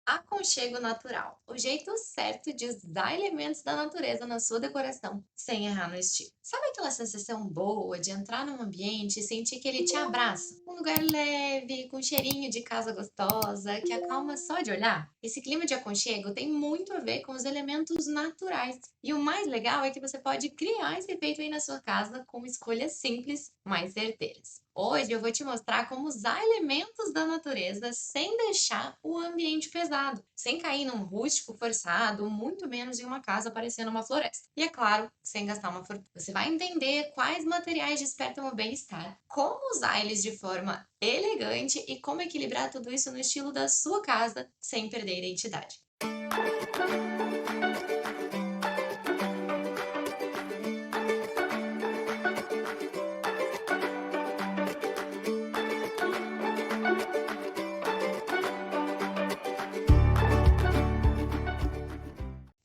Aconchego natural. O jeito certo de usar elementos da natureza na sua decoração sem errar no estilo. Sabe aquela sensação boa de entrar num ambiente e sentir que ele te abraça? Um lugar leve, com cheirinho de casa gostosa, que acalma só de olhar? Esse clima de aconchego tem muito a ver com os elementos naturais. E o mais legal é que você pode criar esse efeito aí na sua casa com escolhas simples, mas certeiras. Hoje eu vou te mostrar como usar elementos da natureza sem deixar o ambiente pesado, sem cair num rústico forçado, muito menos em uma casa parecendo uma floresta. E é claro, sem gastar uma fortuna. Você vai entender quais materiais despertam o bem-estar, como usar eles de forma elegante e como equilibrar tudo isso no estilo da sua casa sem perder a identidade.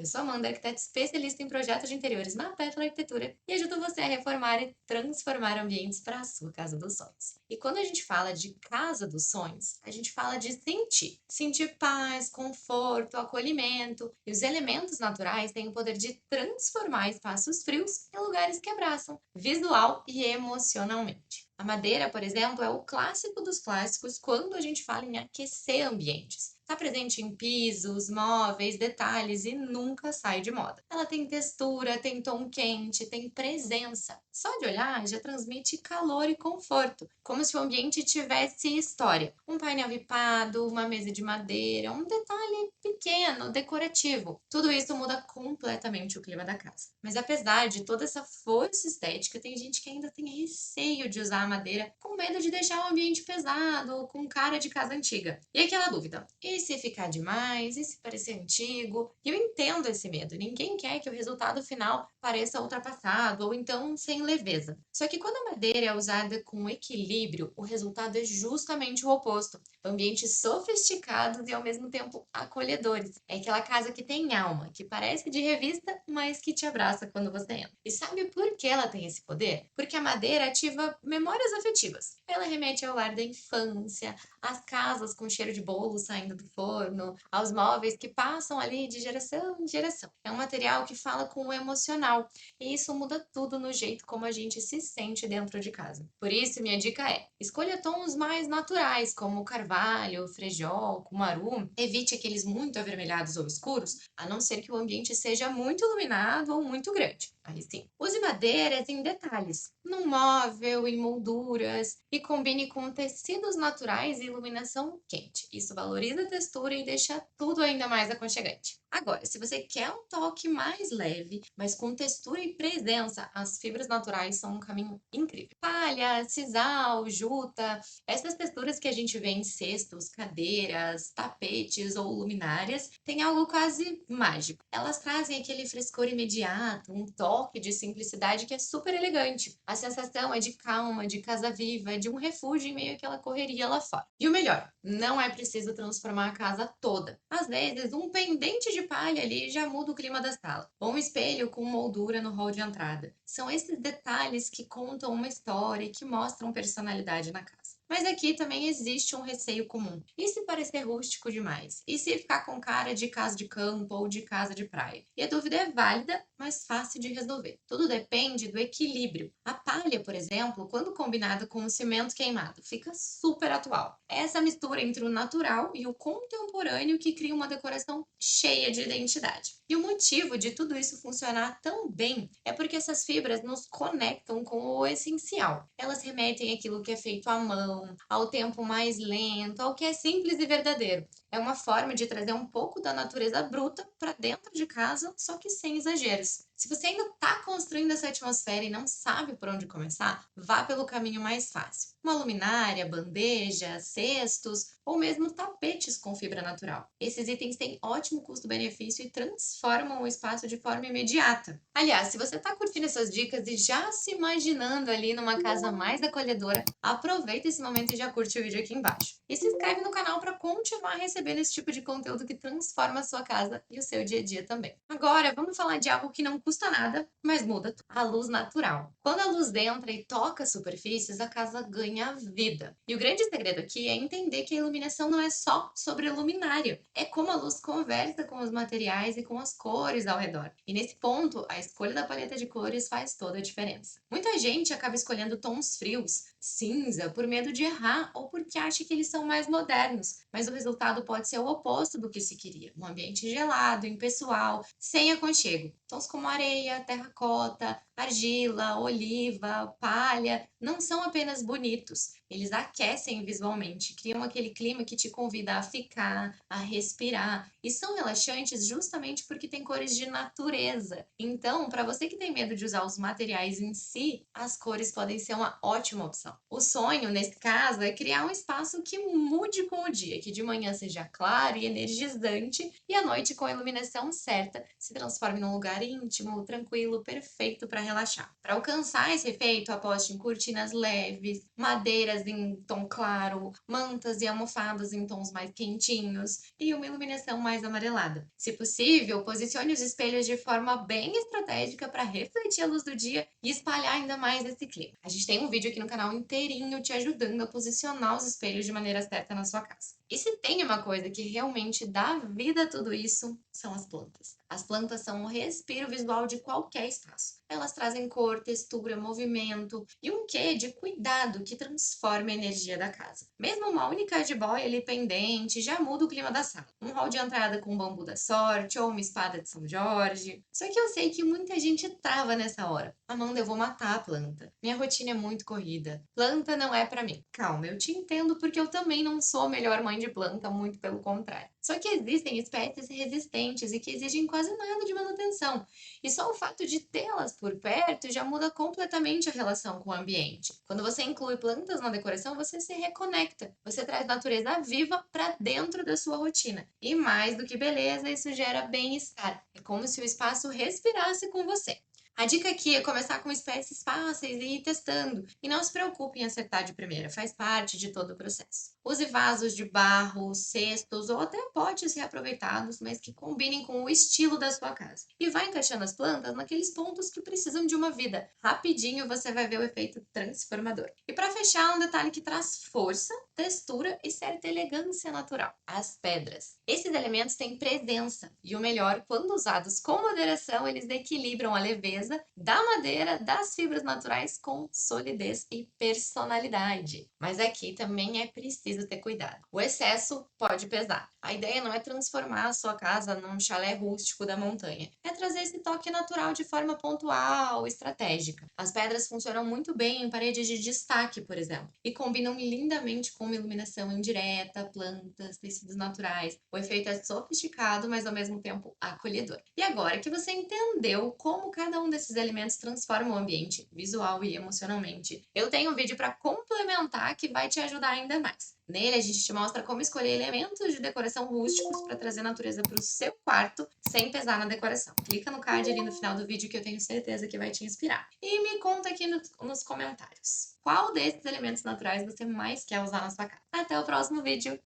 Eu sou a Amanda, arquiteta especialista em projetos de interiores na Pétala Arquitetura e ajudo você a reformar e transformar ambientes para a sua casa dos sonhos. E quando a gente fala de casa dos sonhos, a gente fala de sentir. Sentir paz, conforto, acolhimento. E os elementos naturais têm o poder de transformar espaços frios em lugares que abraçam, visual e emocionalmente. A madeira, por exemplo, é o clássico dos clássicos quando a gente fala em aquecer ambientes. Está presente em pisos, móveis, detalhes e nunca sai de moda. Ela tem textura, tem tom quente, tem presença. Só de olhar já transmite calor e conforto, como se o ambiente tivesse história. Um painel ripado, uma mesa de madeira, um detalhe pequeno, decorativo. Tudo isso muda completamente o clima da casa. Mas apesar de toda essa força estética, tem gente que ainda tem receio de usar a madeira com medo de deixar o ambiente pesado ou com cara de casa antiga. E aquela dúvida: e se ficar demais? E se parecer antigo? E eu entendo esse medo. Ninguém quer que o resultado final pareça ultrapassado ou então sem leveza. Só que quando a madeira é usada com equilíbrio, o resultado é justamente o oposto. Ambientes sofisticados e ao mesmo tempo acolhedores. É aquela casa que tem alma, que parece de revista, mas que te abraça quando você entra. E sabe por que ela tem esse poder? Porque a madeira ativa memórias afetivas. Ela remete ao lar da infância, às casas com cheiro de bolo saindo do forno, aos móveis que passam ali de geração em geração. É um material que fala com o emocional, e isso muda tudo no jeito como a gente se sente dentro de casa. Por isso, minha dica é: escolha tons mais naturais, como o carvalho, o frejol, cumaru. Evite aqueles muito avermelhados ou escuros, a não ser que o ambiente seja muito iluminado ou muito grande. Aí sim. Use madeiras em detalhes, num móvel, em molduras, e combine com tecidos naturais e iluminação quente. Isso valoriza a textura e deixa tudo ainda mais aconchegante. Agora, se você quer um toque mais leve, mas com textura e presença, as fibras naturais são um caminho incrível. Palha, sisal, juta, essas texturas que a gente vê em cestos, cadeiras, tapetes ou luminárias têm algo quase mágico. Elas trazem aquele frescor imediato, um toque de simplicidade que é super elegante. A sensação é de calma, de casa viva, de um refúgio em meio àquela correria lá fora. E o melhor, não é preciso transformar a casa toda. Às vezes, um pendente de palha ali já muda o clima da sala, ou um espelho com moldura no hall de entrada. São esses detalhes que contam uma história e que mostram personalidade na casa. Mas aqui também existe um receio comum. E se parecer rústico demais? E se ficar com cara de casa de campo ou de casa de praia? E a dúvida é válida, mas fácil de resolver. Tudo depende do equilíbrio. A palha, por exemplo, quando combinada com o cimento queimado, fica super atual. É essa mistura entre o natural e o contemporâneo que cria uma decoração cheia de identidade. E o motivo de tudo isso funcionar tão bem é porque essas fibras nos conectam com o essencial. Elas remetem àquilo que é feito à mão, ao tempo mais lento, ao que é simples e verdadeiro. É uma forma de trazer um pouco da natureza bruta para dentro de casa, só que sem exageros. Se você ainda está construindo essa atmosfera e não sabe por onde começar, vá pelo caminho mais fácil. Uma luminária, bandeja, cestos ou mesmo tapetes com fibra natural. Esses itens têm ótimo custo-benefício e transformam o espaço de forma imediata. Aliás, se você está curtindo essas dicas e já se imaginando ali numa casa mais acolhedora, aproveita esse momento e já curte o vídeo aqui embaixo. E se inscreve no canal para continuar recebendo esse tipo de conteúdo que transforma a sua casa e o seu dia a dia também. Agora, vamos falar de algo que não custa nada, mas muda tudo. A luz natural. Quando a luz entra e toca superfícies, a casa ganha vida. E o grande segredo aqui é entender que a iluminação não é só sobre o luminário, é como a luz conversa com os materiais e com as cores ao redor. E nesse ponto, a escolha da paleta de cores faz toda a diferença. Muita gente acaba escolhendo tons frios, cinza, por medo de errar ou porque acha que eles são mais modernos, mas o resultado pode ser o oposto do que se queria. Um ambiente gelado, impessoal, sem aconchego. Tons como areia, terracota, argila, oliva, palha, não são apenas bonitos, eles aquecem visualmente, criam aquele clima que te convida a ficar, a respirar, e são relaxantes justamente porque tem cores de natureza. Então, para você que tem medo de usar os materiais em si, as cores podem ser uma ótima opção. O sonho, nesse caso, é criar um espaço que mude com o dia, que de manhã seja claro e energizante, e à noite, com a iluminação certa, se transforme num lugar íntimo, tranquilo, perfeito para relaxar. Para alcançar esse efeito, aposte em cortinas leves, madeiras em tom claro, mantas e almofadas em tons mais quentinhos e uma iluminação mais amarelada. Se possível, posicione os espelhos de forma bem estratégica para refletir a luz do dia e espalhar ainda mais esse clima. A gente tem um vídeo aqui no canal inteirinho te ajudando a posicionar os espelhos de maneira certa na sua casa. E se tem uma coisa que realmente dá vida a tudo isso, são as plantas. As plantas são o respiro visual de qualquer espaço. Elas trazem cor, textura, movimento e um quê de cuidado que transforma a energia da casa. Mesmo uma única jiboia ali pendente já muda o clima da sala. Um hall de entrada com bambu da sorte ou uma espada de São Jorge. Só que eu sei que muita gente trava nessa hora. Amanda, eu vou matar a planta. Minha rotina é muito corrida. Planta não é pra mim. Calma, eu te entendo porque eu também não sou a melhor mãe de planta, muito pelo contrário. Só que existem espécies resistentes e que exigem quase nada de manutenção. E só o fato de tê-las por perto já muda completamente a relação com o ambiente. Quando você inclui plantas na decoração, você se reconecta. Você traz natureza viva para dentro da sua rotina. E mais do que beleza, isso gera bem-estar. É como se o espaço respirasse com você. A dica aqui é começar com espécies fáceis e ir testando. E não se preocupe em acertar de primeira, faz parte de todo o processo. Use vasos de barro, cestos ou até potes reaproveitados, mas que combinem com o estilo da sua casa. E vai encaixando as plantas naqueles pontos que precisam de uma vida. Rapidinho você vai ver o efeito transformador. E para fechar, um detalhe que traz força, textura e certa elegância natural: as pedras. Esses elementos têm presença e o melhor, quando usados com moderação, eles equilibram a leveza da madeira, das fibras naturais com solidez e personalidade. Mas aqui também é preciso ter cuidado. O excesso pode pesar. A ideia não é transformar a sua casa num chalé rústico da montanha. É trazer esse toque natural de forma pontual, estratégica. As pedras funcionam muito bem em paredes de destaque, por exemplo, e combinam lindamente com uma iluminação indireta, plantas, tecidos naturais. O efeito é sofisticado, mas ao mesmo tempo acolhedor. E agora que você entendeu como cada um desses elementos transforma o ambiente, visual e emocionalmente, eu tenho um vídeo para complementar que vai te ajudar ainda mais. Nele, a gente te mostra como escolher elementos de decoração rústicos para trazer natureza para o seu quarto sem pesar na decoração. Clica no card ali no final do vídeo que eu tenho certeza que vai te inspirar. E me conta aqui nos comentários qual desses elementos naturais você mais quer usar na sua casa. Até o próximo vídeo!